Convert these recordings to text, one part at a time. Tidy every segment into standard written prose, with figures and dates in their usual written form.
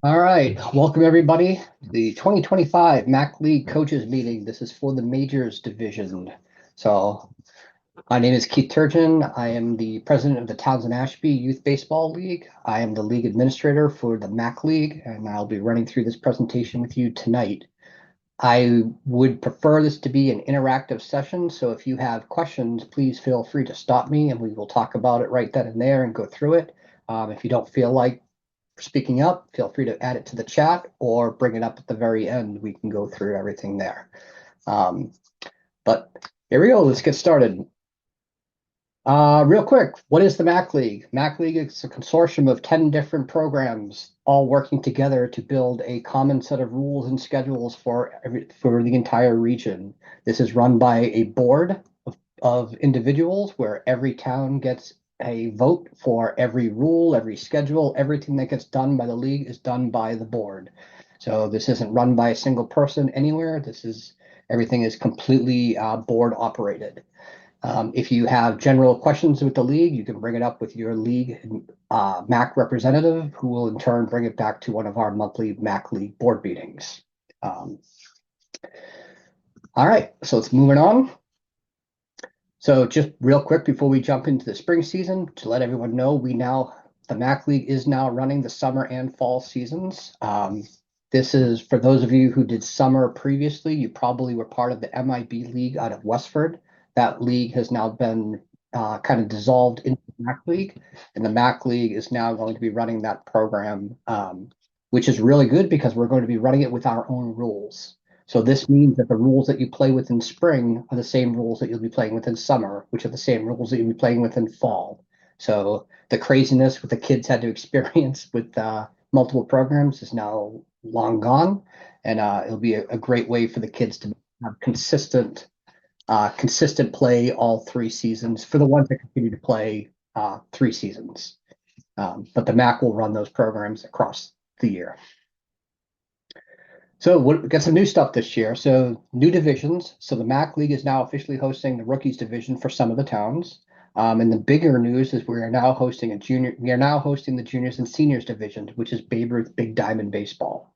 All right, welcome everybody to the 2025 MAC League Coaches Meeting. This is for the Majors Division. So, my name is Keith Turgeon. I am the president of the Townsend Ashby Youth Baseball League. I am the league administrator for the MAC League, and I'll be running through this presentation with you tonight. I would prefer this to be an interactive session, so if you have questions, please feel free to stop me and we will talk about it right then and there and go through it. If you don't feel like speaking up, feel free to add it to the chat or bring it up at the very end. We can go through everything there. Um, but here we go. Let's get started. Real quick, what is the MAC League? MAC League is a consortium of 10 different programs all working together to build a common set of rules and schedules for the entire region. This is run by a board of individuals where every town gets a vote for every rule, every schedule, everything that gets done by the league is done by the board. So this isn't run by a single person anywhere. Everything is completely board operated. If you have general questions with the league, you can bring it up with your league MAC representative, who will in turn bring it back to one of our monthly MAC League board meetings. Um, all right, so let's moving on. So just real quick before we jump into the spring season, to let everyone know, the MAC League is now running the summer and fall seasons. This is for those of you who did summer previously, you probably were part of the MIB League out of Westford. That league has now been kind of dissolved into the MAC League, and the MAC League is now going to be running that program, which is really good because we're going to be running it with our own rules. So this means that the rules that you play with in spring are the same rules that you'll be playing with in summer, which are the same rules that you'll be playing with in fall. So the craziness what the kids had to experience with multiple programs is now long gone, and it'll be a great way for the kids to have consistent play all 3 seasons for the ones that continue to play 3 seasons. But the MAC will run those programs across the year. So we got some new stuff this year. So new divisions. So the MAC League is now officially hosting the rookies division for some of the towns. And the bigger news is we are now hosting the juniors and seniors division, which is Babe Ruth Big Diamond Baseball.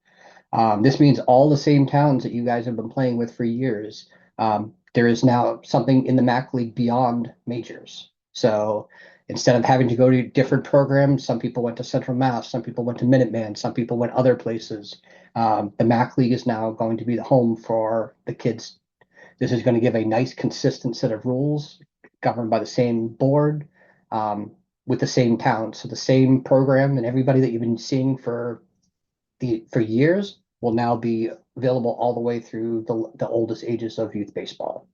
This means all the same towns that you guys have been playing with for years. There is now something in the MAC League beyond majors. So instead of having to go to different programs, some people went to Central Mass, some people went to Minuteman, some people went other places. The MAC League is now going to be the home for the kids. This is going to give a nice, consistent set of rules governed by the same board with the same town. So the same program and everybody that you've been seeing for years will now be available all the way through the oldest ages of youth baseball.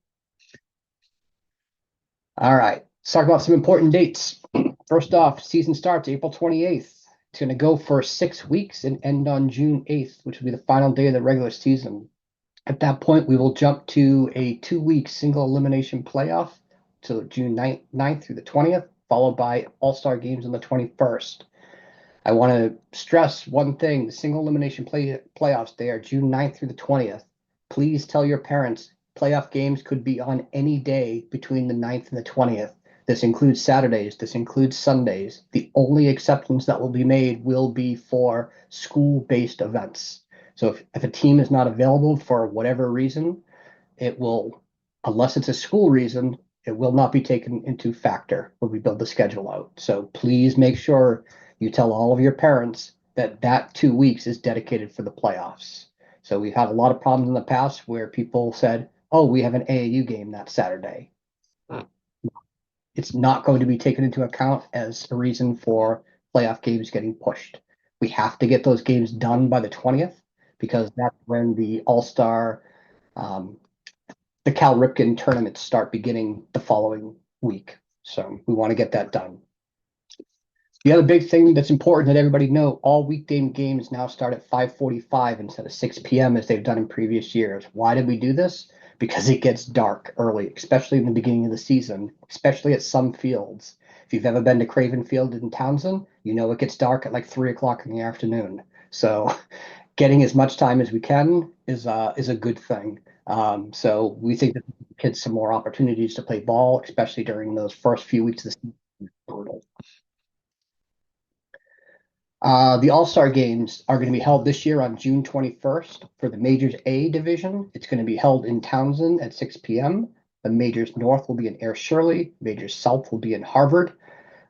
All right, let's talk about some important dates. First off, season starts April 28th. It's going to go for 6 weeks and end on June 8th, which will be the final day of the regular season. At that point, we will jump to a 2-week single elimination playoff to June 9th through the 20th, followed by All-Star games on the 21st. I want to stress one thing, the single elimination playoffs, they are June 9th through the 20th. Please tell your parents playoff games could be on any day between the 9th and the 20th. This includes Saturdays, this includes Sundays. The only exceptions that will be made will be for school-based events. So if a team is not available for whatever reason, it will, unless it's a school reason, it will not be taken into factor when we build the schedule out. So please make sure you tell all of your parents that that 2 weeks is dedicated for the playoffs. So we've had a lot of problems in the past where people said, oh, we have an AAU game that Saturday. It's not going to be taken into account as a reason for playoff games getting pushed. We have to get those games done by the 20th because that's when the All-Star the Cal Ripken tournaments start beginning the following week. So we want to get that done. The other big thing that's important that everybody know, all weekday games now start at 5:45 instead of 6 p.m. as they've done in previous years. Why did we do this? Because it gets dark early, especially in the beginning of the season, especially at some fields. If you've ever been to Craven Field in Townsend, you know it gets dark at like 3 o'clock in the afternoon. So getting as much time as we can is a good thing. So we think that kids some more opportunities to play ball, especially during those first few weeks of the season. The All-Star games are going to be held this year on June 21st for the Majors A division. It's going to be held in Townsend at 6 p.m. The Majors North will be in Air Shirley. Majors South will be in Harvard.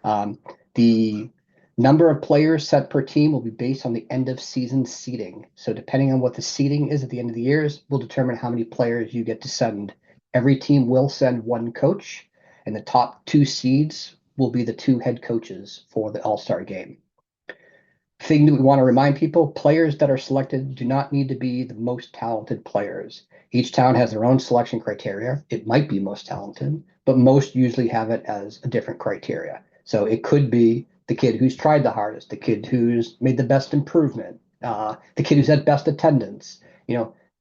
The number of players set per team will be based on the end of season seeding. So depending on what the seeding is at the end of the years, will determine how many players you get to send. Every team will send one coach, and the top two seeds will be the two head coaches for the All-Star game. Thing that we want to remind people, players that are selected do not need to be the most talented players. Each town has their own selection criteria. It might be most talented, but most usually have it as a different criteria. So it could be the kid who's tried the hardest, the kid who's made the best improvement, the kid who's had best attendance.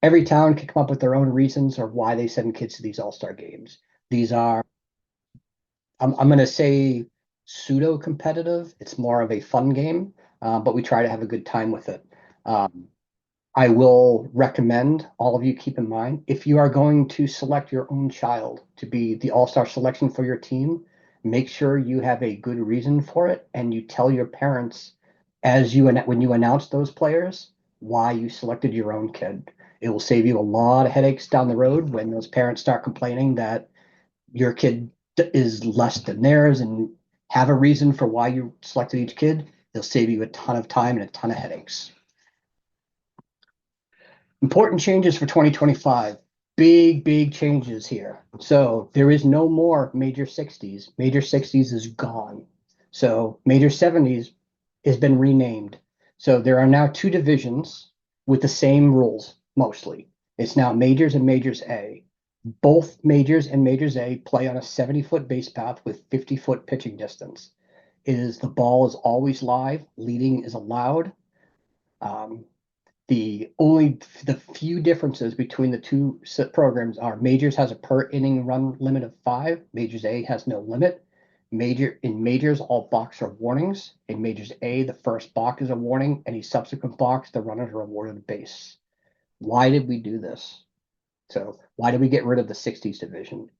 Every town can come up with their own reasons or why they send kids to these all-star games. These are, I'm going to say, pseudo competitive. It's more of a fun game, but we try to have a good time with it. Um, I will recommend all of you keep in mind if you are going to select your own child to be the all-star selection for your team, make sure you have a good reason for it and you tell your parents when you announce those players why you selected your own kid. It will save you a lot of headaches down the road when those parents start complaining that your kid is less than theirs and have a reason for why you selected each kid. It'll save you a ton of time and a ton of headaches. Important changes for 2025. Big, big changes here. So there is no more major 60s. Major 60s is gone. So major 70s has been renamed. So there are now two divisions with the same rules, mostly. It's now majors and majors A. Both majors and majors A play on a 70-foot base path with 50-foot pitching distance. The ball is always live. Leading is allowed. The few differences between the two programs are Majors has a per inning run limit of 5. Majors A has no limit. In Majors, all balks are warnings. In Majors A, the first balk is a warning. Any subsequent balks, the runners are awarded a base. Why did we do this? So why did we get rid of the 60s division?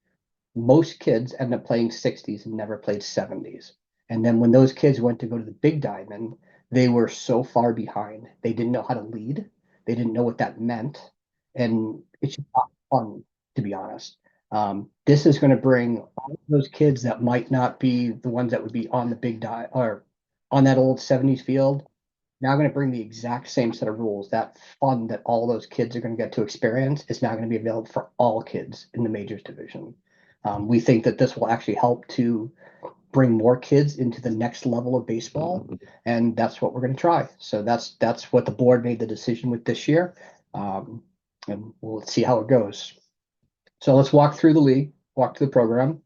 Most kids end up playing 60s and never played 70s. And then when those kids went to go to the big diamond, they were so far behind. They didn't know how to lead. They didn't know what that meant. And it's just not fun, to be honest. This is going to bring all of those kids that might not be the ones that would be on the big die or on that old 70s field. Now going to bring the exact same set of rules. That fun that all those kids are going to get to experience is now going to be available for all kids in the majors division. We think that this will actually help to bring more kids into the next level of baseball, and that's what we're going to try. So that's what the board made the decision with this year, and we'll see how it goes. So let's walk through the league, walk through the program.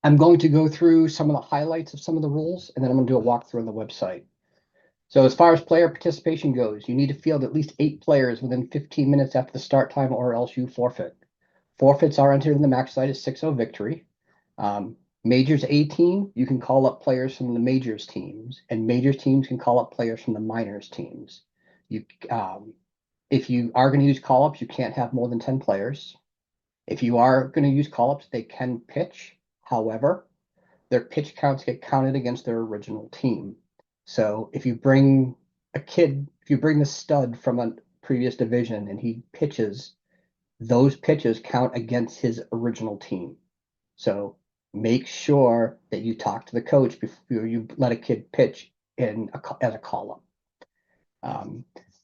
I'm going to go through some of the highlights of some of the rules, and then I'm going to do a walkthrough on the website. So as far as player participation goes, you need to field at least 8 players within 15 minutes after the start time, or else you forfeit. Forfeits are entered in the max site as 6-0 victory. Majors A team, you can call up players from the majors teams, and majors teams can call up players from the minors teams. If you are going to use call-ups, you can't have more than 10 players. If you are going to use call-ups, they can pitch. However, their pitch counts get counted against their original team. So if you bring the stud from a previous division and he pitches, those pitches count against his original team. So make sure that you talk to the coach before you let a kid pitch as a call-up.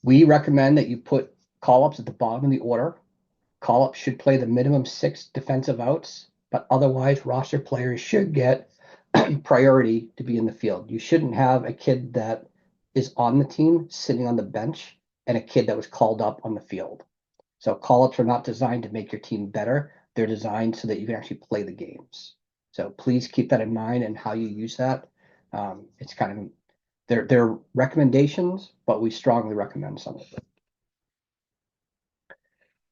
We recommend that you put call-ups at the bottom of the order. Call-ups should play the minimum 6 defensive outs, but otherwise roster players should get priority to be in the field. You shouldn't have a kid that is on the team sitting on the bench and a kid that was called up on the field. So call-ups are not designed to make your team better. They're designed so that you can actually play the games. So please keep that in mind and how you use that. It's kind of they're recommendations, but we strongly recommend some of it.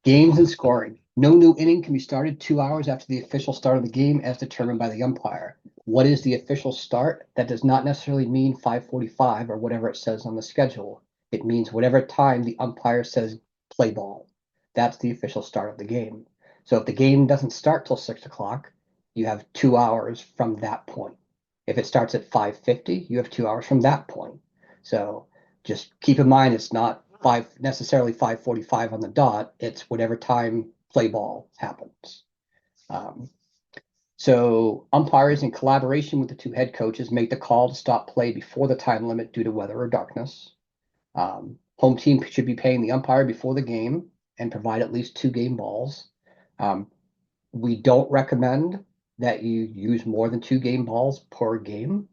Games and scoring. No new inning can be started 2 hours after the official start of the game as determined by the umpire. What is the official start? That does not necessarily mean 5:45 or whatever it says on the schedule. It means whatever time the umpire says play ball. That's the official start of the game. So if the game doesn't start till 6 o'clock, you have 2 hours from that point. If it starts at 5:50, you have 2 hours from that point. So just keep in mind it's not necessarily 5:45 on the dot. It's whatever time play ball happens. Um, so umpires, in collaboration with the two head coaches, make the call to stop play before the time limit due to weather or darkness. Home team should be paying the umpire before the game and provide at least 2 game balls. Um, we don't recommend that you use more than 2 game balls per game.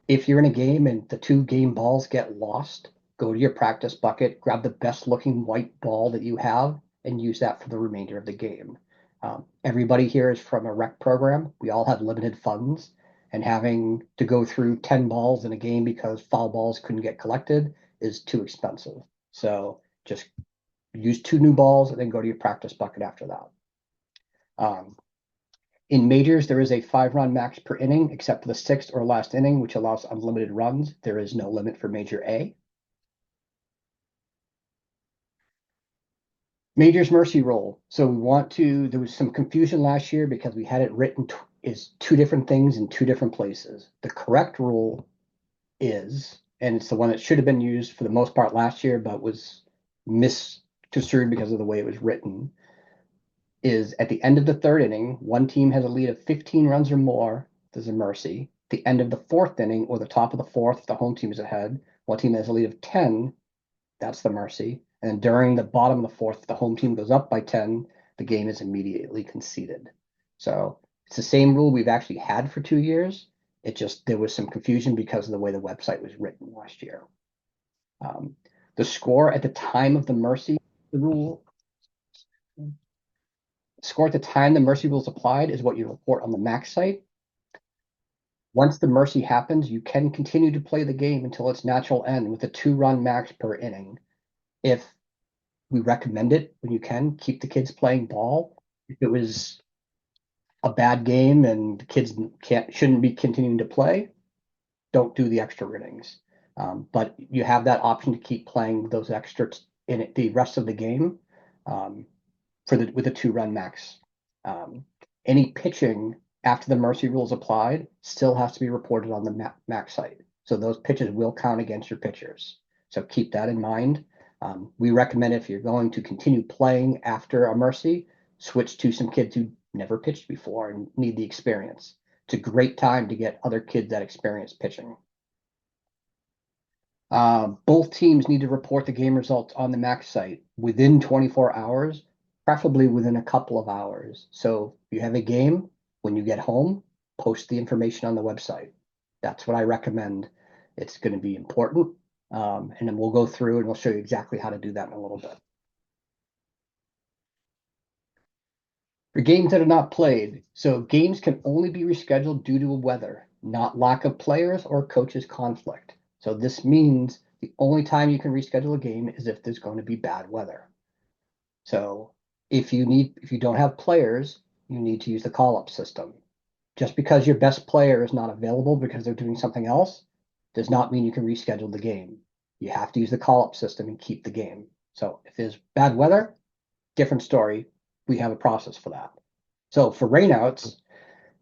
If you're in a game and the 2 game balls get lost, go to your practice bucket, grab the best looking white ball that you have, and use that for the remainder of the game. Everybody here is from a rec program. We all have limited funds, and having to go through 10 balls in a game because foul balls couldn't get collected is too expensive. So just use 2 new balls and then go to your practice bucket after that. In majors, there is a 5-run max per inning, except for the 6th or last inning, which allows unlimited runs. There is no limit for Major A. Majors mercy rule. So there was some confusion last year because we had it written is 2 different things in 2 different places. The correct rule is, and it's the one that should have been used for the most part last year, but was misconstrued because of the way it was written, is at the end of the 3rd inning, one team has a lead of 15 runs or more, there's a mercy. The end of the 4th inning or the top of the 4th, if the home team is ahead, one team has a lead of 10, that's the mercy. And during the bottom of the 4th, if the home team goes up by 10, the game is immediately conceded. So it's the same rule we've actually had for 2 years. There was some confusion because of the way the website was written last year. The score at the time of the mercy, the rule score at the time the mercy rule is applied is what you report on the max site. Once the mercy happens, you can continue to play the game until its natural end with a 2-run max per inning. If we recommend it when you can, keep the kids playing ball. If it was a bad game and the kids shouldn't be continuing to play, don't do the extra innings. But you have that option to keep playing those extras in it, the rest of the game with a 2-run max. Any pitching after the mercy rule is applied still has to be reported on the max site. So those pitches will count against your pitchers. So keep that in mind. We recommend if you're going to continue playing after a mercy, switch to some kids who never pitched before and need the experience. It's a great time to get other kids that experience pitching. Both teams need to report the game results on the max site within 24 hours, preferably within a couple of hours. So if you have a game, when you get home, post the information on the website. That's what I recommend. It's going to be important. And then we'll go through and we'll show you exactly how to do that in a little bit. For games that are not played, so games can only be rescheduled due to weather, not lack of players or coaches conflict. So this means the only time you can reschedule a game is if there's going to be bad weather. So if you don't have players, you need to use the call-up system. Just because your best player is not available because they're doing something else does not mean you can reschedule the game. You have to use the call-up system and keep the game. So if there's bad weather, different story. We have a process for that. So for rainouts,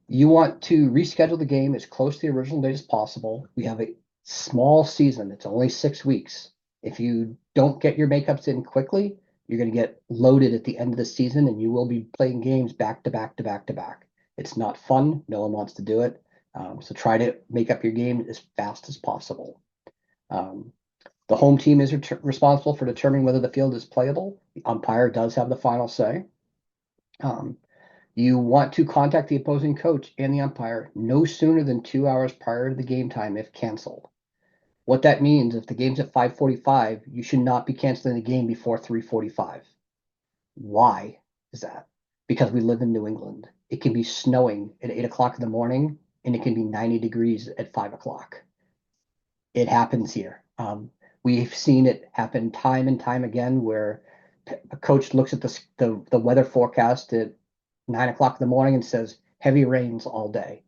you want to reschedule the game as close to the original date as possible. We have a small season. It's only 6 weeks. If you don't get your makeups in quickly, you're going to get loaded at the end of the season and you will be playing games back to back to back to back. It's not fun. No one wants to do it. So try to make up your game as fast as possible. The home team is responsible for determining whether the field is playable. The umpire does have the final say. You want to contact the opposing coach and the umpire no sooner than 2 hours prior to the game time if canceled. What that means, if the game's at 5:45, you should not be canceling the game before 3:45. Why is that? Because we live in New England. It can be snowing at 8 o'clock in the morning and it can be 90 degrees at 5 o'clock. It happens here. We've seen it happen time and time again where a coach looks at the weather forecast at 9 o'clock in the morning and says heavy rains all day.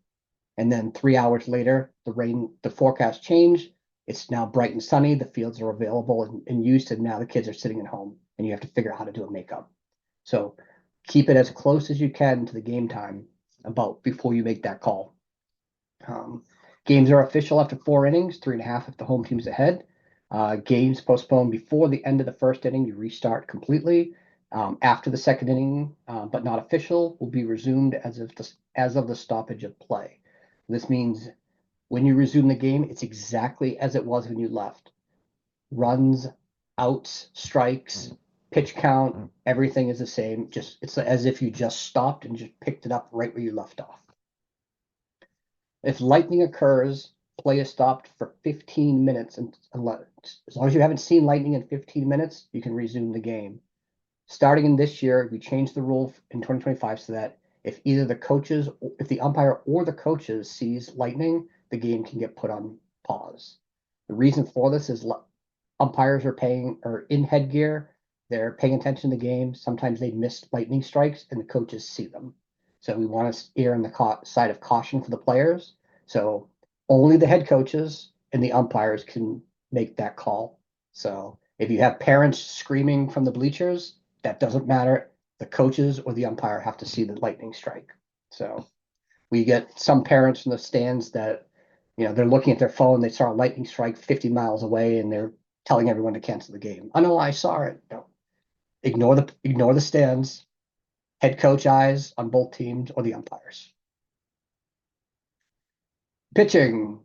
And then 3 hours later, the forecast changed. It's now bright and sunny. The fields are available and used, and now the kids are sitting at home, and you have to figure out how to do a makeup. So keep it as close as you can to the game time before you make that call. Games are official after 4 innings, 3.5 if the home team's ahead. Games postponed before the end of the first inning, you restart completely. After the second inning, but not official, will be resumed as of the stoppage of play. This means when you resume the game, it's exactly as it was when you left. Runs, outs, strikes, pitch count, everything is the same. It's as if you just stopped and just picked it up right where you left off. If lightning occurs, play is stopped for 15 minutes, and as long as you haven't seen lightning in 15 minutes, you can resume the game. Starting in this year, we changed the rule in 2025 so that if the umpire or the coaches sees lightning, the game can get put on pause. The reason for this is umpires are in headgear. They're paying attention to the game. Sometimes they miss lightning strikes and the coaches see them. So we want to err on the side of caution for the players. So only the head coaches and the umpires can make that call. So if you have parents screaming from the bleachers, that doesn't matter. The coaches or the umpire have to see the lightning strike. So we get some parents in the stands that, they're looking at their phone, they saw a lightning strike 50 miles away, and they're telling everyone to cancel the game. Oh no, I saw it. No. Ignore the stands, head coach eyes on both teams or the umpires. Pitching.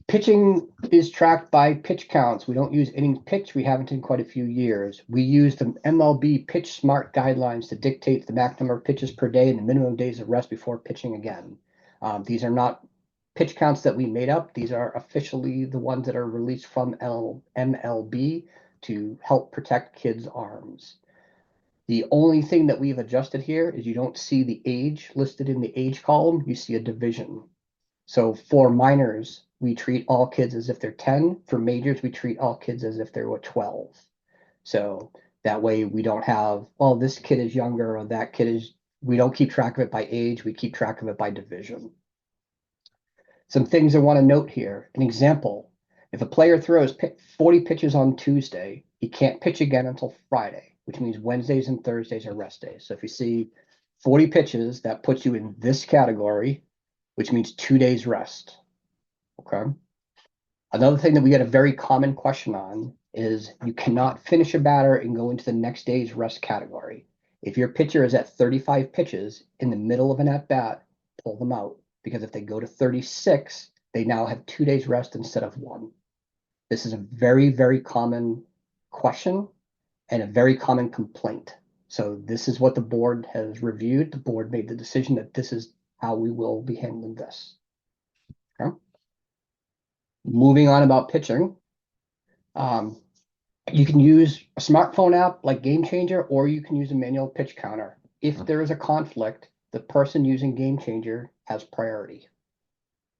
Pitching is tracked by pitch counts. We don't use innings pitched. We haven't in quite a few years. We use the MLB Pitch Smart guidelines to dictate the max number of pitches per day and the minimum days of rest before pitching again. These are not pitch counts that we made up. These are officially the ones that are released from MLB to help protect kids' arms. The only thing that we've adjusted here is you don't see the age listed in the age column. You see a division. So for minors, we treat all kids as if they're 10. For majors, we treat all kids as if they're 12. So that way we don't have, well, this kid is younger or that kid is, we don't keep track of it by age. We keep track of it by division. Some things I want to note here. An example, if a player throws 40 pitches on Tuesday, he can't pitch again until Friday, which means Wednesdays and Thursdays are rest days. So if you see 40 pitches, that puts you in this category, which means 2 days rest. Okay. Another thing that we get a very common question on is you cannot finish a batter and go into the next day's rest category. If your pitcher is at 35 pitches in the middle of an at-bat, pull them out, because if they go to 36, they now have 2 days rest instead of one. This is a very, very common question and a very common complaint. So this is what the board has reviewed. The board made the decision that this is how we will be handling this. Okay. Moving on about pitching. You can use a smartphone app like Game Changer, or you can use a manual pitch counter. If there is a conflict, the person using Game Changer has priority.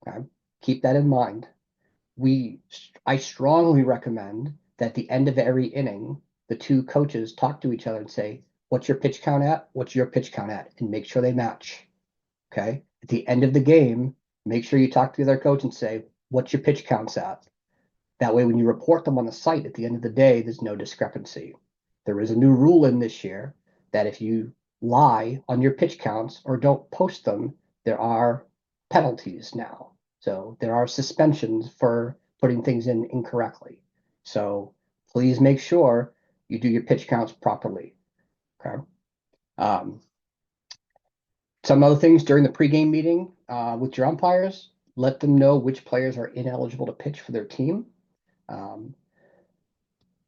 Okay? Keep that in mind. I strongly recommend that at the end of every inning, the two coaches talk to each other and say, what's your pitch count at? What's your pitch count at? And make sure they match. Okay. At the end of the game, make sure you talk to the other coach and say, what's your pitch counts at? That way, when you report them on the site at the end of the day, there's no discrepancy. There is a new rule in this year that if you lie on your pitch counts or don't post them, there are penalties now. So there are suspensions for putting things in incorrectly. So please make sure you do your pitch counts properly. Okay. Some other things during the pregame meeting with your umpires, let them know which players are ineligible to pitch for their team.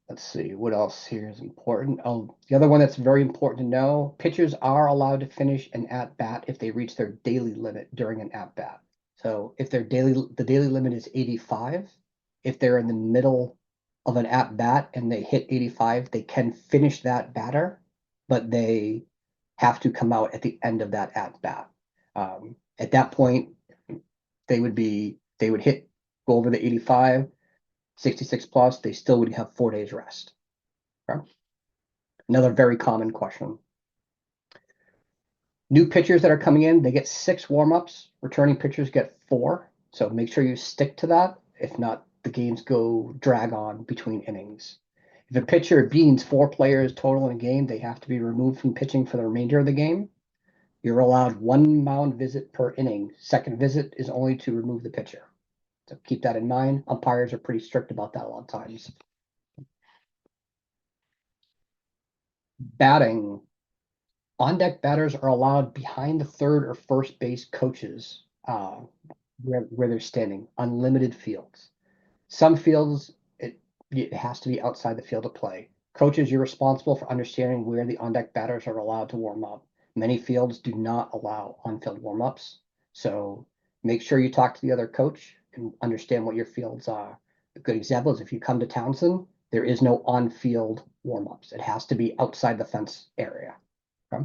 Let's see, what else here is important? Oh, the other one that's very important to know, pitchers are allowed to finish an at-bat if they reach their daily limit during an at-bat. So if the daily limit is 85, if they're in the middle of an at-bat and they hit 85, they can finish that batter, but they have to come out at the end of that at-bat. At that point, they would go over the 85, 66 plus, they still would have 4 days rest. Okay? Another very common question. New pitchers that are coming in, they get 6 warm-ups. Returning pitchers get 4. So make sure you stick to that. If not, the games drag on between innings. If a pitcher beans 4 players total in a game, they have to be removed from pitching for the remainder of the game. You're allowed 1 mound visit per inning. Second visit is only to remove the pitcher. So keep that in mind. Umpires are pretty strict about that a lot of times. Batting. On-deck batters are allowed behind the third or first base coaches where they're standing, unlimited fields. Some fields, it has to be outside the field of play. Coaches, you're responsible for understanding where the on-deck batters are allowed to warm up. Many fields do not allow on-field warm-ups, so make sure you talk to the other coach and understand what your fields are. A good example is if you come to Townsend, there is no on-field warm-ups. It has to be outside the fence area. Okay?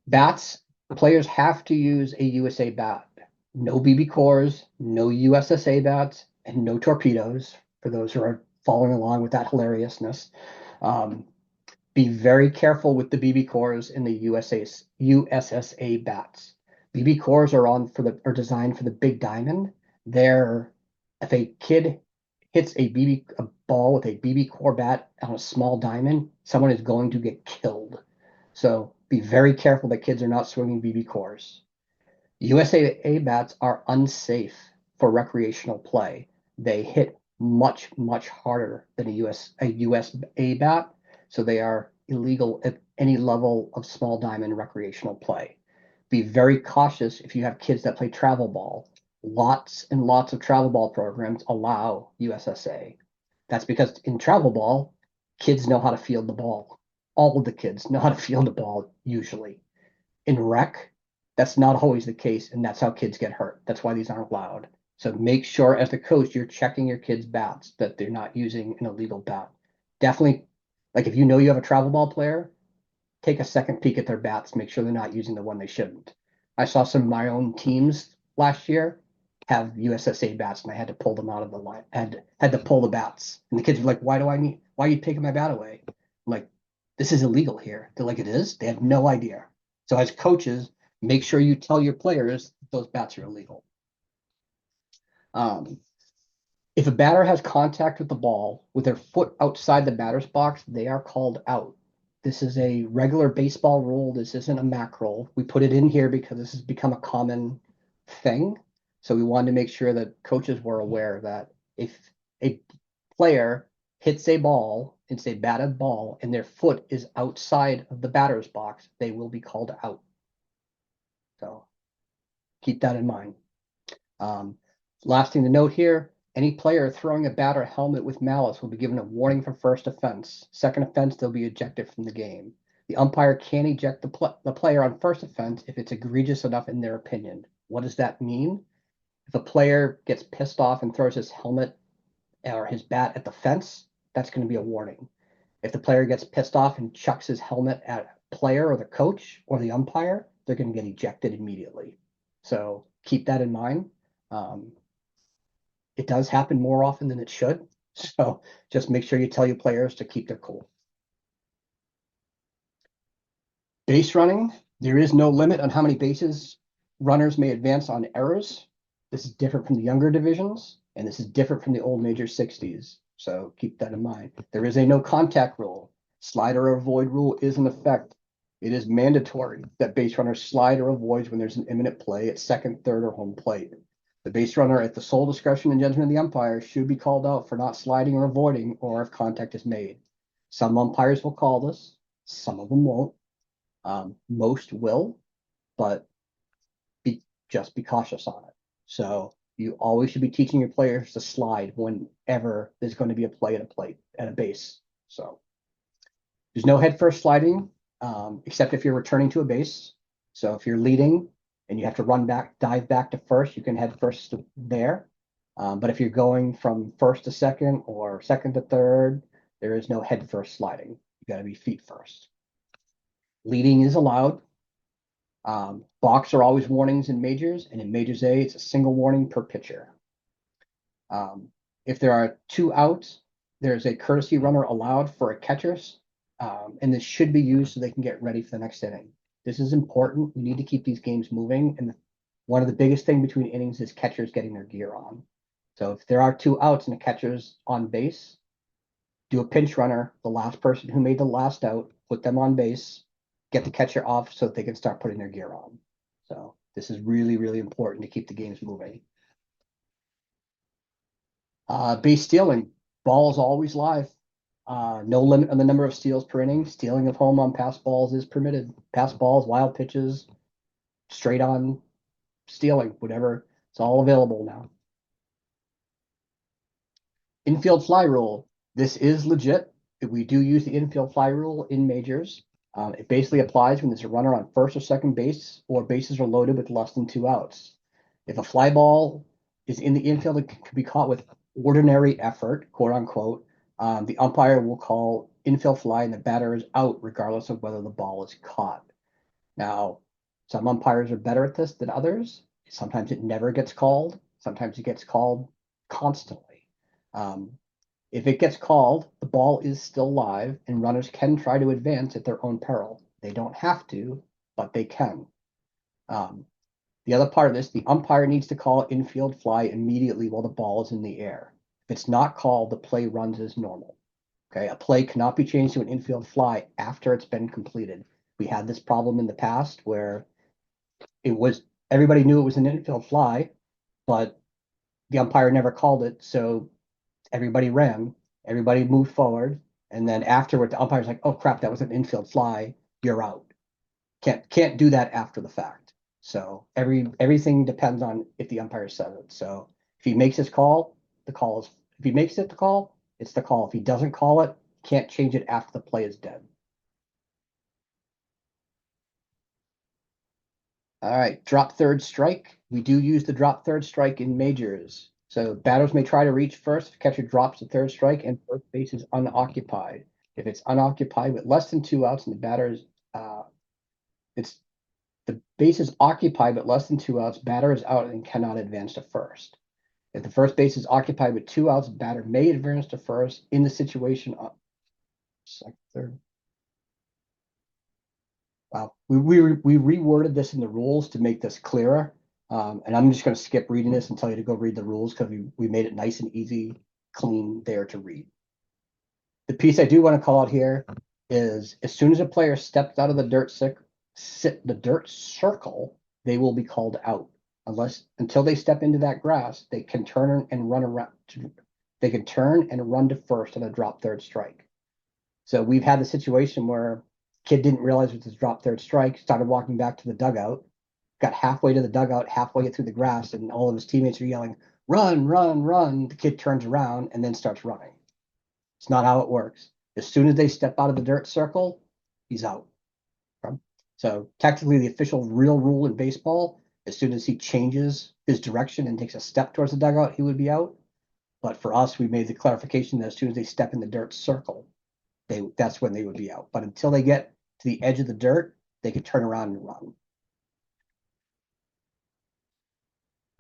Bats, players have to use a USA bat. No BB cores, no USSA bats, and no torpedoes, for those who are following along with that hilariousness. Be very careful with the BB cores in the USSA bats. BB cores are designed for the big diamond. If a kid hits a ball with a BB core bat on a small diamond, someone is going to get killed. So be very careful that kids are not swinging BB cores. USA bats are unsafe for recreational play. They hit much, much harder than a USA bat, so they are illegal at any level of small diamond recreational play. Be very cautious if you have kids that play travel ball. Lots and lots of travel ball programs allow USSA. That's because in travel ball, kids know how to field the ball. All of the kids know how to field the ball usually. In rec, that's not always the case, and that's how kids get hurt. That's why these aren't allowed. So make sure as the coach you're checking your kids' bats that they're not using an illegal bat. Definitely, like if you know you have a travel ball player, take a second peek at their bats, make sure they're not using the one they shouldn't. I saw some of my own teams last year have USSA bats, and I had to pull them out of the line. Had to pull the bats, and the kids were like, "Why are you taking my bat away?" I'm like, "This is illegal here." They're like, "It is." They have no idea. So as coaches, make sure you tell your players those bats are illegal. If a batter has contact with the ball with their foot outside the batter's box, they are called out. This is a regular baseball rule. This isn't a MAC rule. We put it in here because this has become a common thing. So we wanted to make sure that coaches were aware that if a player hits a ball, it's a batted ball, and their foot is outside of the batter's box, they will be called out. So keep that in mind. Last thing to note here, any player throwing a bat or helmet with malice will be given a warning for first offense. Second offense, they'll be ejected from the game. The umpire can eject the player on first offense if it's egregious enough in their opinion. What does that mean? If a player gets pissed off and throws his helmet or his bat at the fence, that's going to be a warning. If the player gets pissed off and chucks his helmet at a player or the coach or the umpire, they're going to get ejected immediately. So keep that in mind. It does happen more often than it should. So just make sure you tell your players to keep their cool. Base running, there is no limit on how many bases runners may advance on errors. This is different from the younger divisions, and this is different from the old major 60s. So keep that in mind. There is a no contact rule. Slide or avoid rule is in effect. It is mandatory that base runners slide or avoid when there's an imminent play at second, third, or home plate. The base runner, at the sole discretion and judgment of the umpire, should be called out for not sliding or avoiding, or if contact is made. Some umpires will call this, some of them won't. Most will, but just be cautious on it. So you always should be teaching your players to slide whenever there's going to be a play at a base. So there's no head first sliding, except if you're returning to a base. So if you're leading and you have to dive back to first, you can head first there. But if you're going from first to second or second to third, there is no head first sliding. You got to be feet first. Leading is allowed. Balks are always warnings in majors, and in majors A, it's a single warning per pitcher. If there are 2 outs, there's a courtesy runner allowed for a catcher's, and this should be used so they can get ready for the next inning. This is important. We need to keep these games moving, and one of the biggest thing between innings is catchers getting their gear on. So if there are 2 outs and a catcher's on base, do a pinch runner, the last person who made the last out, put them on base, get the catcher off so that they can start putting their gear on. So this is really, really important to keep the games moving. Base stealing, ball is always live. No limit on the number of steals per inning. Stealing of home on pass balls is permitted. Pass balls, wild pitches, straight on stealing, whatever. It's all available now. Infield fly rule. This is legit. We do use the infield fly rule in majors. It basically applies when there's a runner on first or second base or bases are loaded with less than 2 outs. If a fly ball is in the infield, it can be caught with ordinary effort, quote unquote. The umpire will call infield fly and the batter is out regardless of whether the ball is caught. Now, some umpires are better at this than others. Sometimes it never gets called. Sometimes it gets called constantly. Um, if it gets called, the ball is still live and runners can try to advance at their own peril. They don't have to, but they can. Um, the other part of this, the umpire needs to call infield fly immediately while the ball is in the air. If it's not called, the play runs as normal. Okay, a play cannot be changed to an infield fly after it's been completed. We had this problem in the past where it was everybody knew it was an infield fly, but the umpire never called it, so everybody ran, everybody moved forward, and then afterward the umpire's like, "Oh crap, that was an infield fly. You're out." Can't do that after the fact. So everything depends on if the umpire says it. So if he makes his call, the call is if he makes it the call, it's the call. If he doesn't call it, can't change it after the play is dead. All right, drop third strike. We do use the drop third strike in majors. So batters may try to reach first if catcher drops the third strike and first base is unoccupied. If it's unoccupied with less than 2 outs and the batters, it's the base is occupied but less than 2 outs, batter is out and cannot advance to first. If the first base is occupied with 2 outs, batter may advance to first in the situation of second, third. Wow, we reworded this in the rules to make this clearer. And I'm just going to skip reading this and tell you to go read the rules because we made it nice and easy, clean there to read. The piece I do want to call out here is as soon as a player steps out of the dirt circle, they will be called out. Until they step into that grass, they can turn and run around. They can turn and run to first on a drop third strike. So we've had the situation where kid didn't realize it was his drop third strike, started walking back to the dugout, got halfway to the dugout, halfway through the grass, and all of his teammates are yelling, "Run, run, run." The kid turns around and then starts running. It's not how it works. As soon as they step out of the dirt circle, he's out. So technically the official real rule in baseball, as soon as he changes his direction and takes a step towards the dugout, he would be out. But for us, we made the clarification that as soon as they step in the dirt circle, that's when they would be out. But until they get to the edge of the dirt, they could turn around and run.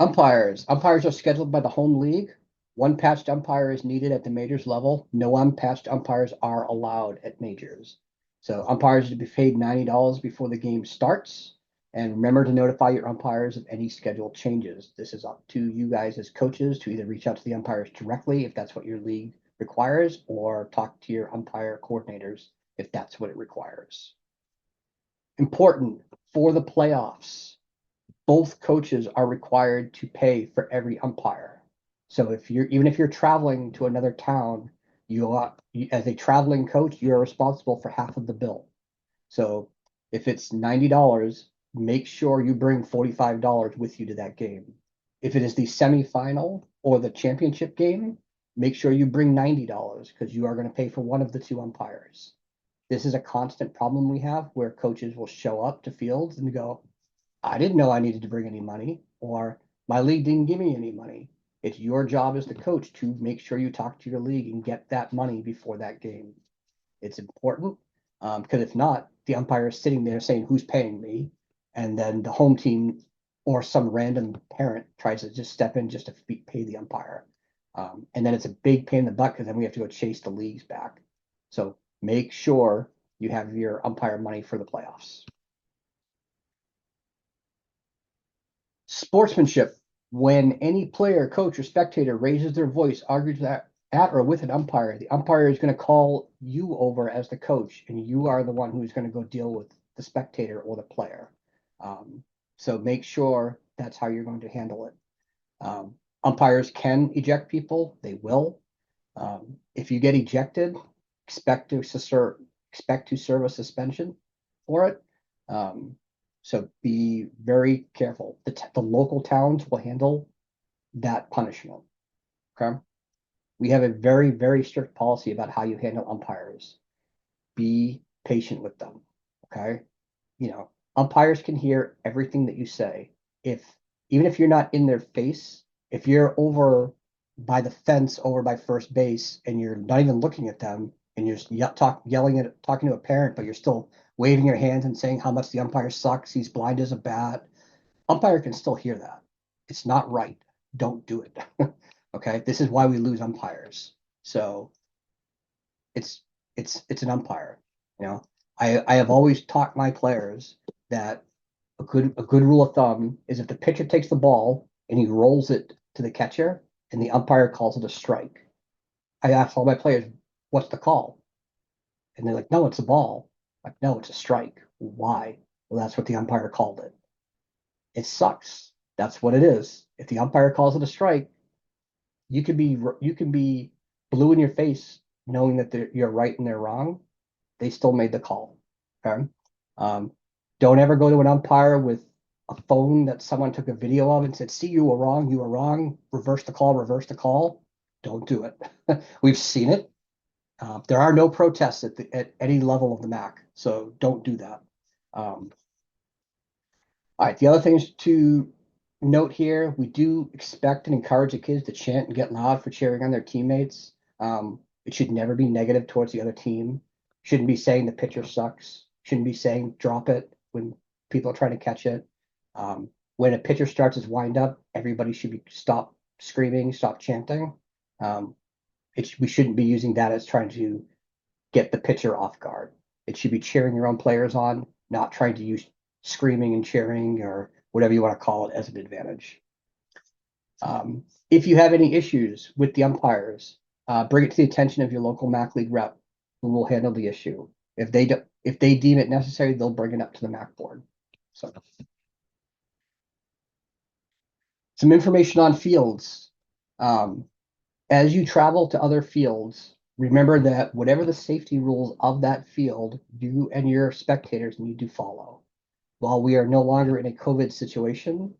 Umpires. Umpires are scheduled by the home league. One patched umpire is needed at the majors level. No unpatched umpires are allowed at majors. So umpires are to be paid $90 before the game starts. And remember to notify your umpires of any schedule changes. This is up to you guys as coaches to either reach out to the umpires directly if that's what your league requires, or talk to your umpire coordinators if that's what it requires. Important for the playoffs, both coaches are required to pay for every umpire. So even if you're traveling to another town, as a traveling coach, you're responsible for half of the bill. So if it's $90, make sure you bring $45 with you to that game. If it is the semifinal or the championship game, make sure you bring $90 because you are going to pay for one of the two umpires. This is a constant problem we have where coaches will show up to fields and go, "I didn't know I needed to bring any money," or "My league didn't give me any money." It's your job as the coach to make sure you talk to your league and get that money before that game. It's important because if not, the umpire is sitting there saying, "Who's paying me?" And then the home team or some random parent tries to just step in just to pay the umpire. And then it's a big pain in the butt because then we have to go chase the leagues back. So make sure you have your umpire money for the playoffs. Sportsmanship. When any player, coach, or spectator raises their voice, argues at or with an umpire, the umpire is going to call you over as the coach, and you are the one who's going to go deal with the spectator or the player. So make sure that's how you're going to handle it. Umpires can eject people. They will. If you get ejected, expect to serve a suspension for it. So be very careful. The local towns will handle that punishment. Okay. We have a very, very strict policy about how you handle umpires. Be patient with them. Okay. Umpires can hear everything that you say. If Even if you're not in their face, if you're over by the fence over by first base and you're not even looking at them and you're talking to a parent, but you're still waving your hands and saying how much the umpire sucks, he's blind as a bat, umpire can still hear that. It's not right. Don't do it. Okay. This is why we lose umpires. So it's it's an umpire. You know, I have always taught my players that a good rule of thumb is if the pitcher takes the ball and he rolls it to the catcher and the umpire calls it a strike. I ask all my players, "What's the call?" And they're like, "No, it's a ball." I'm like, "No, it's a strike." Why? Well, that's what the umpire called it. It sucks. That's what it is. If the umpire calls it a strike, you can be blue in your face knowing that you're right and they're wrong. They still made the call. Okay. Um, don't ever go to an umpire with a phone that someone took a video of and said, "See, you were wrong. You were wrong. Reverse the call. Reverse the call." Don't do it. We've seen it. There are no protests at any level of the MAC, so don't do that. Um, all right. The other things to note here, we do expect and encourage the kids to chant and get loud for cheering on their teammates. It should never be negative towards the other team. Shouldn't be saying the pitcher sucks. Shouldn't be saying drop it when people are trying to catch it. When a pitcher starts his windup, everybody should be stop screaming, stop chanting. Um, we shouldn't be using that as trying to get the pitcher off guard. It should be cheering your own players on, not trying to use screaming and cheering or whatever you want to call it as an advantage. If you have any issues with the umpires, bring it to the attention of your local MAC League rep, who will handle the issue. If they deem it necessary, they'll bring it up to the MAC board. So, some information on fields. Um, as you travel to other fields, remember that whatever the safety rules of that field, you and your spectators need to follow. While we are no longer in a COVID situation,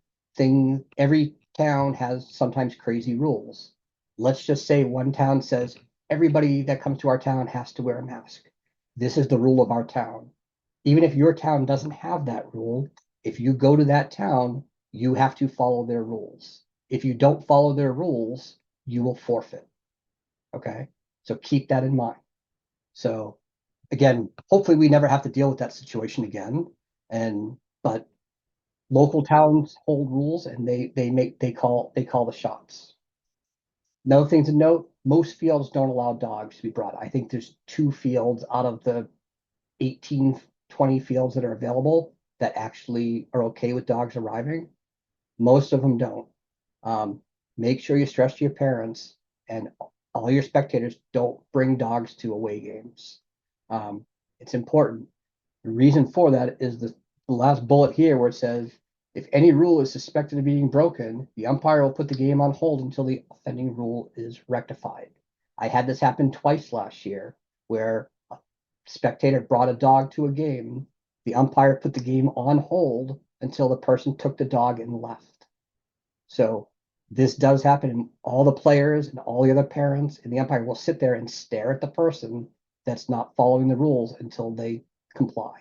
every town has sometimes crazy rules. Let's just say one town says everybody that comes to our town has to wear a mask. This is the rule of our town. Even if your town doesn't have that rule, if you go to that town, you have to follow their rules. If you don't follow their rules, you will forfeit. Okay. So keep that in mind. So again, hopefully we never have to deal with that situation again. But local towns hold rules and they call the shots. Another thing to note, most fields don't allow dogs to be brought. I think there's 2 fields out of the 18, 20 fields that are available that actually are okay with dogs arriving. Most of them don't. Make sure you stress to your parents and all your spectators, don't bring dogs to away games. It's important. The reason for that is the last bullet here where it says, if any rule is suspected of being broken, the umpire will put the game on hold until the offending rule is rectified. I had this happen twice last year where a spectator brought a dog to a game. The umpire put the game on hold until the person took the dog and left. So this does happen, and all the players and all the other parents and the umpire will sit there and stare at the person that's not following the rules until they comply.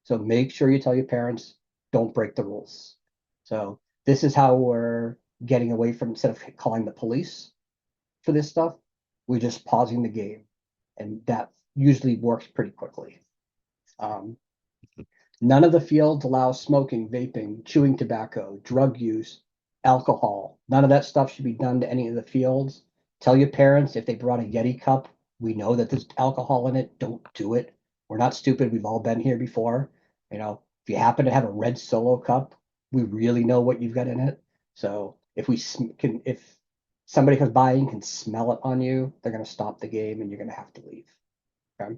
So make sure you tell your parents, don't break the rules. So this is how we're getting away from, instead of calling the police for this stuff, we're just pausing the game. And that usually works pretty quickly. Um, None of the fields allow smoking, vaping, chewing tobacco, drug use, alcohol. None of that stuff should be done to any of the fields. Tell your parents if they brought a Yeti cup, we know that there's alcohol in it. Don't do it. We're not stupid. We've all been here before. If you happen to have a red Solo cup, we really know what you've got in it. So if somebody comes by and can smell it on you, they're going to stop the game and you're going to have to leave. Okay.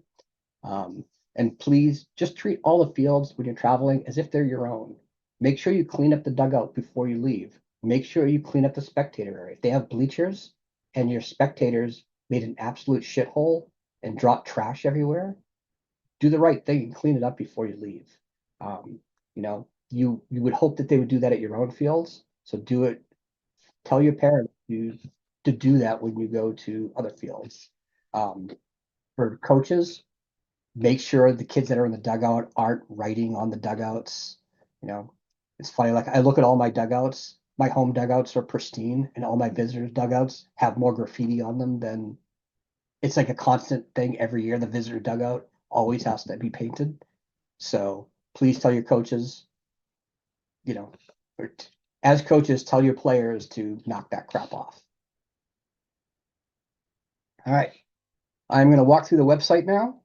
And please just treat all the fields when you're traveling as if they're your own. Make sure you clean up the dugout before you leave. make sure you clean up the spectator area. If they have bleachers and your spectators made an absolute shithole and dropped trash everywhere, do the right thing and clean it up before you leave. You know, you would hope that they would do that at your own fields. So do it. Tell your parents to do that when you go to other fields. Um, for coaches, make sure the kids that are in the dugout aren't writing on the dugouts. You know, it's funny. Like I look at all my dugouts, my home dugouts are pristine, and all my visitors' dugouts have more graffiti on them than it's like a constant thing every year. The visitor dugout always has to be painted. So please tell your coaches, you know, as coaches, tell your players to knock that crap off. All right. I'm going to walk through the website now.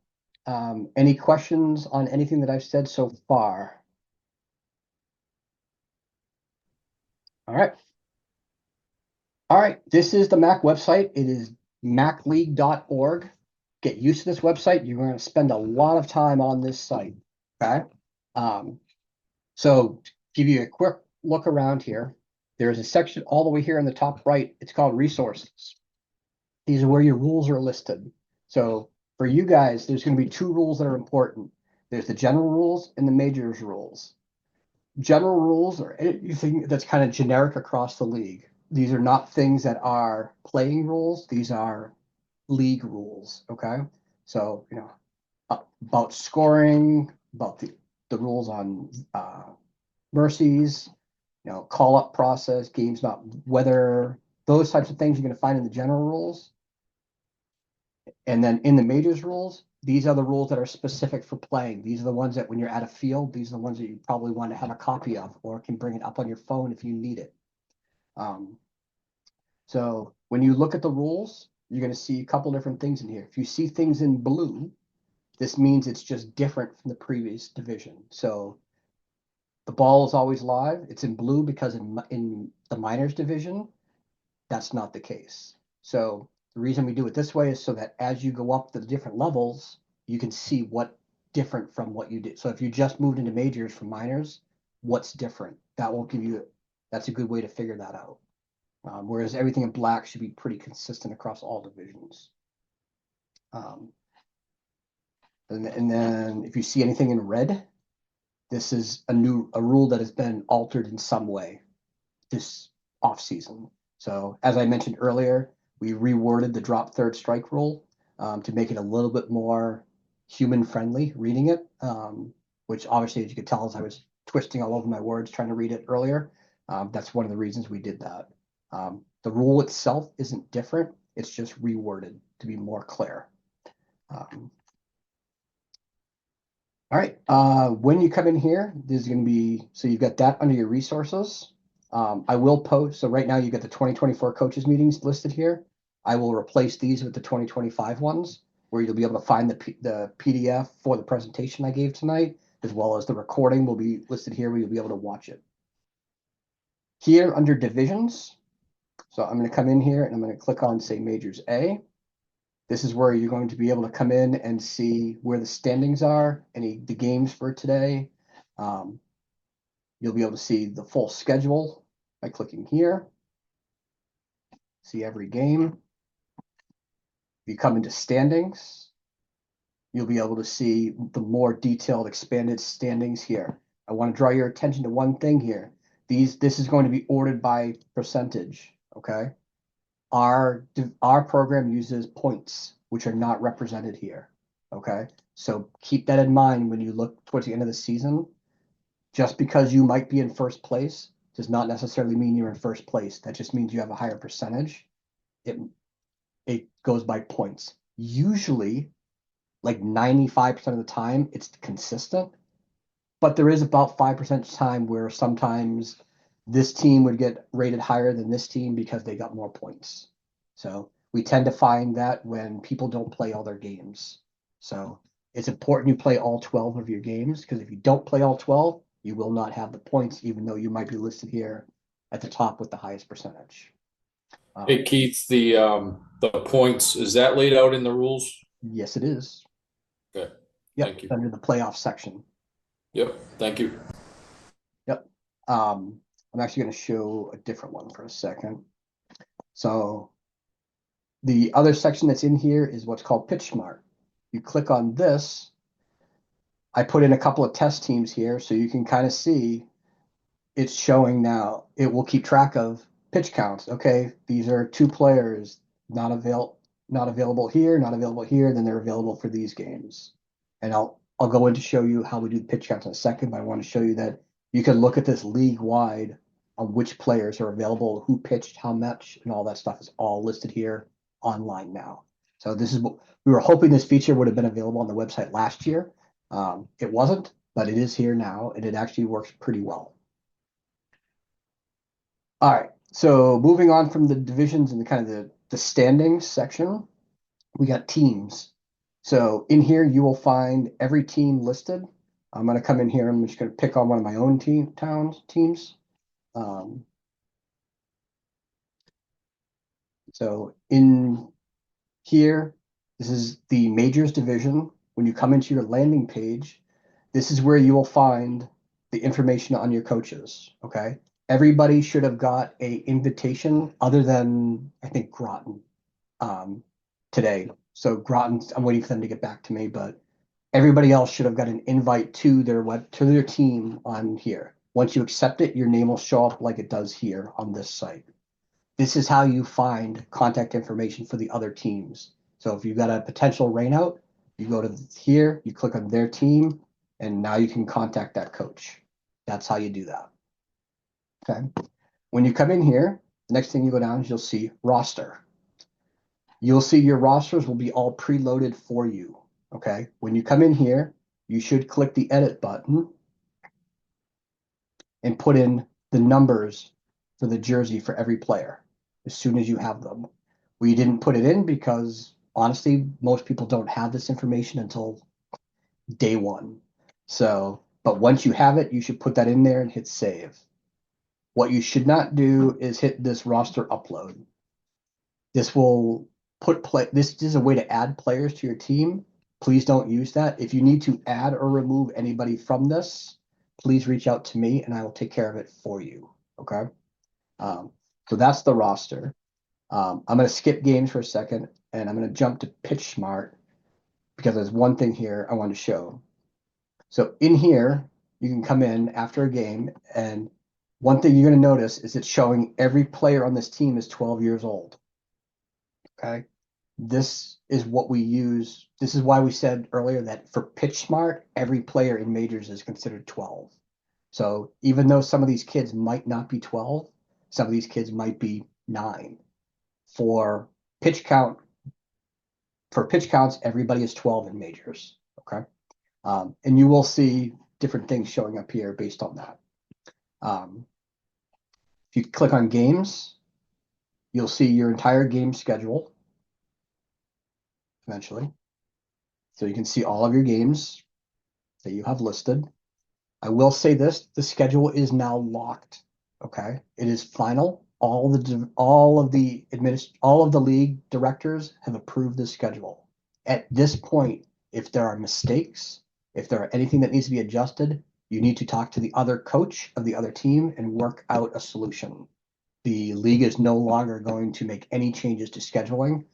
Any questions on anything that I've said so far? All right. All right. This is the MAC website. It is macleague.org. Get used to this website. You're going to spend a lot of time on this site. Okay. So give you a quick look around here. There's a section all the way here in the top right. It's called resources. These are where your rules are listed. So for you guys, there's going to be two rules that are important. There's the general rules and the majors rules. General rules are anything that's kind of generic across the league. These are not things that are playing rules. These are league rules. Okay. So, about scoring, about the rules on mercies, call up process, games not weather, those types of things you're going to find in the general rules. And then in the majors rules, these are the rules that are specific for playing. These are the ones that when you're at a field, these are the ones that you probably want to have a copy of or can bring it up on your phone if you need it. So when you look at the rules, you're going to see a couple different things in here. If you see things in blue, this means it's just different from the previous division. So the ball is always live. It's in blue because in the minors division, that's not the case. So the reason we do it this way is so that as you go up the different levels, you can see what different from what you did. So if you just moved into majors from minors, what's different? That will give you, that's a good way to figure that out. Whereas everything in black should be pretty consistent across all divisions. And then if you see anything in red, this is a rule that has been altered in some way this off season. So as I mentioned earlier, we reworded the drop third strike rule to make it a little bit more human friendly reading it, which obviously, as you could tell, as I was twisting all over my words trying to read it earlier, that's one of the reasons we did that. The rule itself isn't different. It's just reworded to be more clear. All right. When you come in here, there's going to be, so you've got that under your resources. I will post, so right now you've got the 2024 coaches meetings listed here. I will replace these with the 2025 ones, where you'll be able to find the PDF for the presentation I gave tonight, as well as the recording will be listed here where you'll be able to watch it. Here under divisions, so I'm going to come in here and I'm going to click on, say, Majors A. This is where you're going to be able to come in and see where the standings are, the games for today. You'll be able to see the full schedule by clicking here. See every game. If you come into standings, you'll be able to see the more detailed, expanded standings here. I want to draw your attention to one thing here. This is going to be ordered by percentage, okay? Our program uses points, which are not represented here, okay? So keep that in mind when you look towards the end of the season. Just because you might be in first place does not necessarily mean you're in first place. That just means you have a higher percentage. It goes by points. Usually, like 95% of the time, it's consistent. But there is about 5% of time where sometimes this team would get rated higher than this team because they got more points. So we tend to find that when people don't play all their games. So it's important you play all 12 of your games, because if you don't play all 12, you will not have the points, even though you might be listed here at the top with the highest percentage. Hey Keith, the points, is that laid out in the rules? Yes, it is. Okay, Yep, thank you. under the playoff section. Yep, thank you. Yep. I'm actually going to show a different one for a second. So the other section that's in here is what's called PitchSmart. You click on this. I put in a couple of test teams here so you can kind of see it's showing now. It will keep track of pitch counts. Okay, these are 2 players not available here, not available here, then they're available for these games. And I'll go in to show you how we do the pitch counts in a second, but I want to show you that you can look at this league wide on which players are available, who pitched how much, and all that stuff is all listed here online now. So this is what we were hoping this feature would have been available on the website last year. It wasn't, but it is here now, and it actually works pretty well. All right, so moving on from the divisions and the kind of the standings section, we got teams. So in here, you will find every team listed. I'm going to come in here. I'm just going to pick on one of my own teams. So in here, this is the majors division. When you come into your landing page, this is where you will find the information on your coaches. Okay. Everybody should have got a invitation other than I think Groton today. So Groton, I'm waiting for them to get back to me, but everybody else should have got an invite to their team on here. Once you accept it, your name will show up like it does here on this site. This is how you find contact information for the other teams. So if you've got a potential rainout, you go to here, you click on their team, and now you can contact that coach. That's how you do that. Okay. When you come in here, the next thing you go down is you'll see roster. You'll see your rosters will be all preloaded for you. Okay. When you come in here, you should click the edit button and put in the numbers for the jersey for every player as soon as you have them. We didn't put it in because honestly, most people don't have this information until day one. So, but once you have it, you should put that in there and hit save. What you should not do is hit this roster upload. This will this is a way to add players to your team. Please don't use that. If you need to add or remove anybody from this, please reach out to me and I will take care of it for you. Okay. So that's the roster. I'm going to skip games for a second and I'm going to jump to PitchSmart because there's one thing here I want to show. So in here, you can come in after a game and one thing you're going to notice is it's showing every player on this team is 12 years old. Okay. This is what we use. This is why we said earlier that for PitchSmart, every player in majors is considered 12. So even though some of these kids might not be 12, some of these kids might be 9. For pitch counts, everybody is 12 in majors. Okay. And you will see different things showing up here based on that. If you click on games, you'll see your entire game schedule eventually. So you can see all of your games that you have listed. I will say this, the schedule is now locked. Okay. It is final. All of the league directors have approved this schedule. At this point, if there are mistakes, if there are anything that needs to be adjusted, you need to talk to the other coach of the other team and work out a solution. The league is no longer going to make any changes to scheduling.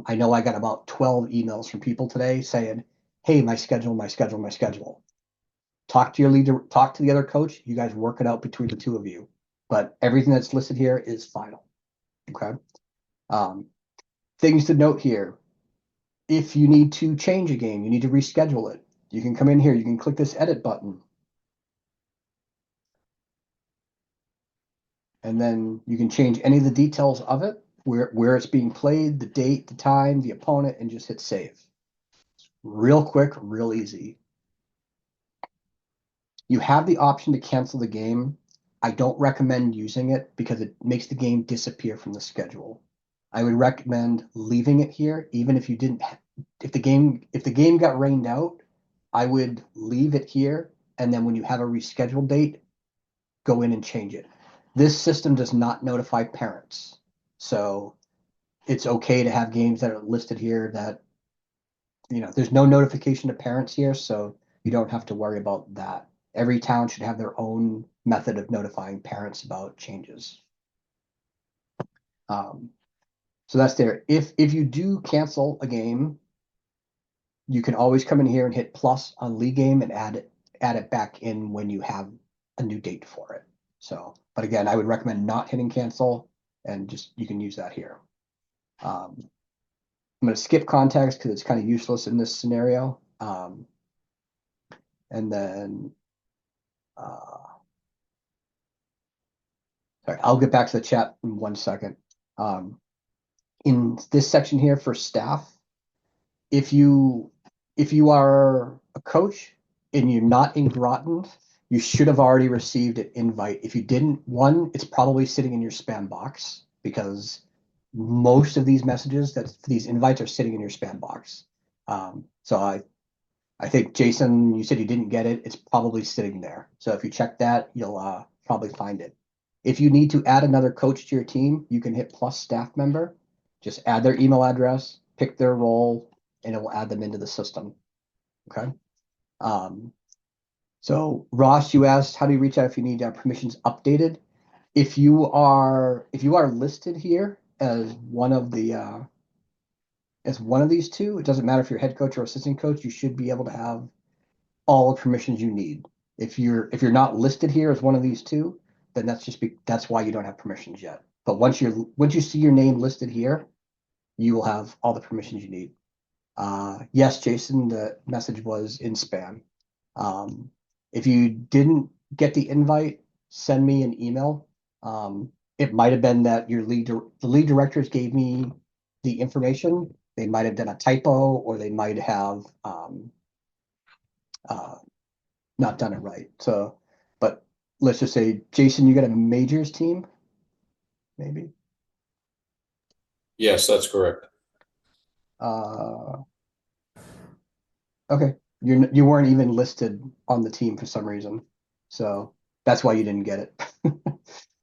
I know I got about 12 emails from people today saying, hey, my schedule. Talk to your leader, talk to the other coach. You guys work it out between the two of you. But everything that's listed here is final. Okay. Things to note here. If you need to change a game, you need to reschedule it. You can come in here. You can click this edit button. And then you can change any of the details of it, where it's being played, the date, the time, the opponent, and just hit save. Real quick, real easy. You have the option to cancel the game. I don't recommend using it because it makes the game disappear from the schedule. I would recommend leaving it here, even if you didn't. If the game got rained out, I would leave it here, and then when you have a rescheduled date, go in and change it. This system does not notify parents, so it's okay to have games that are listed here that there's no notification to parents here, so you don't have to worry about that. Every town should have their own method of notifying parents about changes. So that's there. If you do cancel a game, you can always come in here and hit plus on league game and add it back in when you have a new date for it. So, but again, I would recommend not hitting cancel, and just you can use that here. I'm going to skip context because it's kind of useless in this scenario. And then, sorry, I'll get back to the chat in 1 second. In this section here for staff, if you are a coach and you're not in Groton, you should have already received an invite. If you didn't, one, it's probably sitting in your spam box because most of these messages these invites are sitting in your spam box. So I think Jason, you said you didn't get it. It's probably sitting there. So if you check that, you'll probably find it. If you need to add another coach to your team, you can hit plus staff member. Just add their email address, pick their role, and it will add them into the system. Okay. So Ross, you asked, how do you reach out if you need permissions updated? If you are listed here as one of these two, it doesn't matter if you're head coach or assistant coach, you should be able to have all the permissions you need. If you're not listed here as one of these two, then that's why you don't have permissions yet. But once you see your name listed here, you will have all the permissions you need. Yes, Jason, the message was in spam. If you didn't get the invite, send me an email. It might have been that the league directors gave me the information. They might have done a typo, or they might have not done it right. So, but let's just say, Jason, you got a majors team, maybe. Yes, that's correct. Okay, you weren't even listed on the team for some reason, so that's why you didn't get it.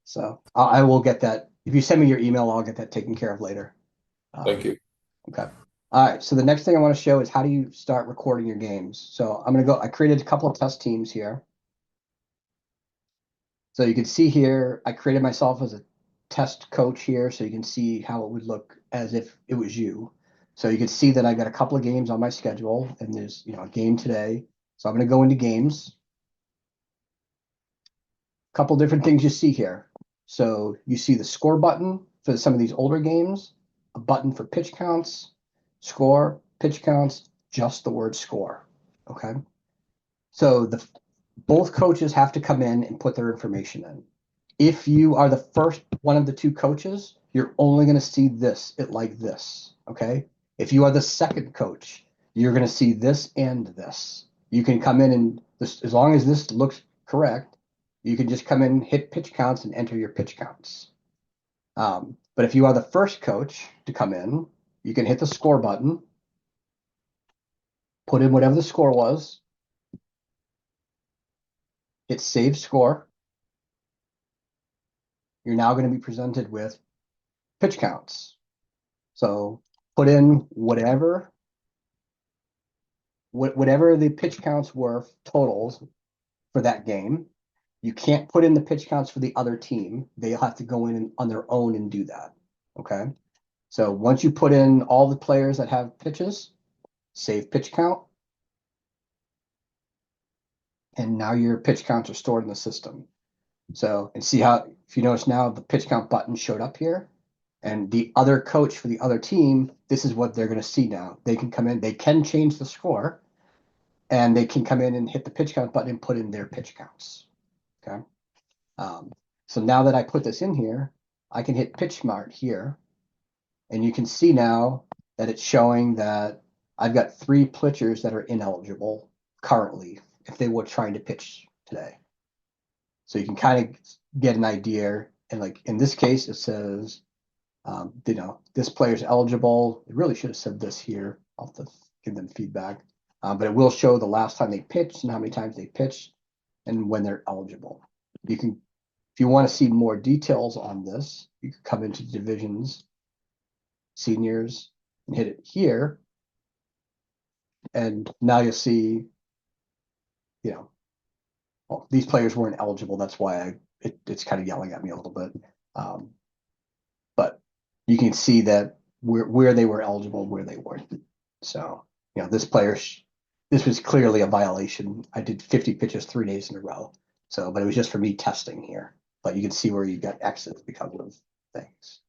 So I will get that. If you send me your email, I'll get that taken care of later. Thank you. Okay. All right. So the next thing I want to show is how do you start recording your games. So I'm going to go. I created a couple of test teams here. So you can see here, I created myself as a test coach here, so you can see how it would look as if it was you. So you can see that I got a couple of games on my schedule, and there's a game today. So I'm going to go into games. A couple different things you see here. So you see the score button for some of these older games, a button for pitch counts, score, pitch counts, just the word score. Okay. So both coaches have to come in and put their information in. If you are the first one of the two coaches, you're only going to see it like this. Okay. If you are the second coach, you're going to see this and this. You can come in and as long as this looks correct, you can just come in, hit pitch counts, and enter your pitch counts. But if you are the first coach to come in, you can hit the score button, put in whatever the score was, hit save score. You're now going to be presented with pitch counts. So put in whatever the pitch counts were totals for that game. You can't put in the pitch counts for the other team. They'll have to go in on their own and do that. Okay. So once you put in all the players that have pitches, save pitch count. And now your pitch counts are stored in the system. So, and see how, if you notice now, the pitch count button showed up here. And the other coach for the other team, this is what they're going to see now. They can come in, they can change the score, and they can come in and hit the pitch count button and put in their pitch counts. Okay. So now that I put this in here, I can hit pitch smart here. And you can see now that it's showing that I've got 3 pitchers that are ineligible currently if they were trying to pitch today. So you can kind of get an idea. And like in this case, it says, this player's eligible. It really should have said this here. I'll have to give them feedback. But it will show the last time they pitched and how many times they pitched and when they're eligible. If you want to see more details on this, you can come into divisions, seniors, and hit it here. And now you'll see, well, these players weren't eligible. That's why it's kind of yelling at me a little bit. Um, but you can see that where they were eligible, where they weren't. So, this was clearly a violation. I did 50 pitches 3 days in a row. So, but it was just for me testing here. But you can see where you got X's because of things.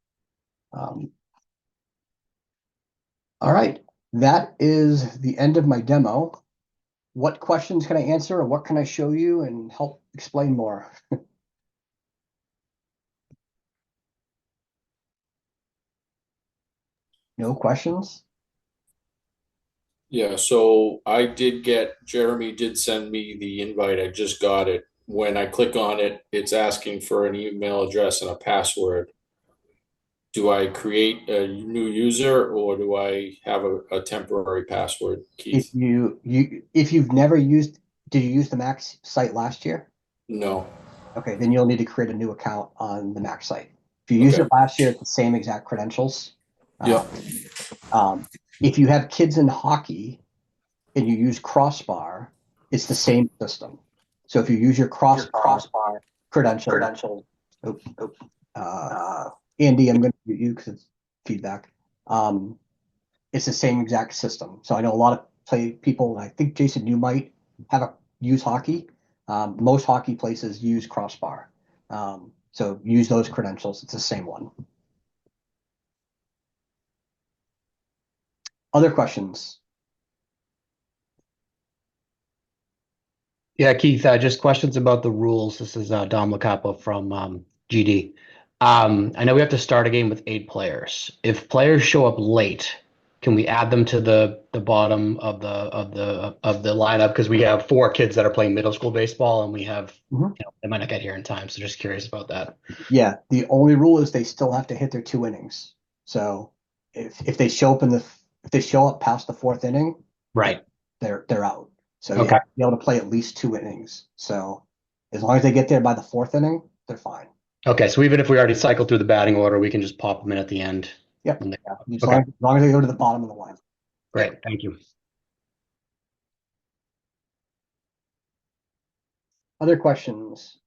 All right, that is the end of my demo. What questions can I answer, or what can I show you and help explain more? No questions? Yeah, so Jeremy did send me the invite. I just got it. When I click on it, it's asking for an email address and a password. Do I create a new user or do I have a temporary password, If Keith? if you've never used, did you use the Max site last year? No. Okay, then you'll need to create a new account on the Max site. If you used it Okay. last year, it's the same exact credentials. Uh, Yep. if you have kids in hockey and you use Crossbar, it's the same system. So if you use your Crossbar credential, oops, uh, Andy, I'm going to mute you because it's feedback. Um, it's the same exact system. So I know a lot of people. I think Jason, you might have a use hockey. Most hockey places use Crossbar. So use those credentials. It's the same one. Other questions? Yeah, Keith, just questions about the rules. This is Dom Lacapa from GD. I know we have to start a game with 8 players. If players show up late, can we add them to the bottom of the lineup? Because we have 4 kids that are playing middle school baseball, and we have, Mhm. they might not get here in time. So just curious about that. Yeah, the only rule is they still have to hit their 2 innings. So if they show up if they show up past the fourth inning, Right. they're out. So you Okay. have to be able to play at least 2 innings. So as long as they get there by the fourth inning, they're fine. Okay. So even if we already cycled through the batting order, we can just pop them in at the end. Yep. When they, As okay. long as they go to the bottom of the line. Great. Thank you. Other questions?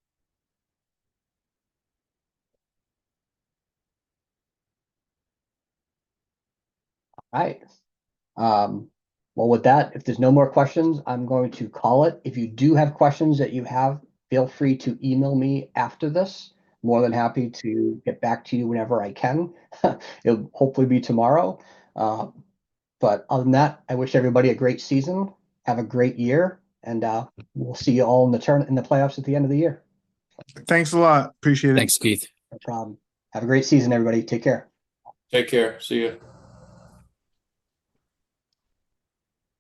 All right. Well, with that, if there's no more questions, I'm going to call it. If you do have questions that you have, feel free to email me after this. More than happy to get back to you whenever I can. It'll hopefully be tomorrow. But other than that, I wish everybody a great season. Have a great year, and we'll see you all in the playoffs at the end of the year. Thanks a lot. Appreciate it. Thanks, Keith. No problem. Have a great season, everybody. Take care. Take care. See you.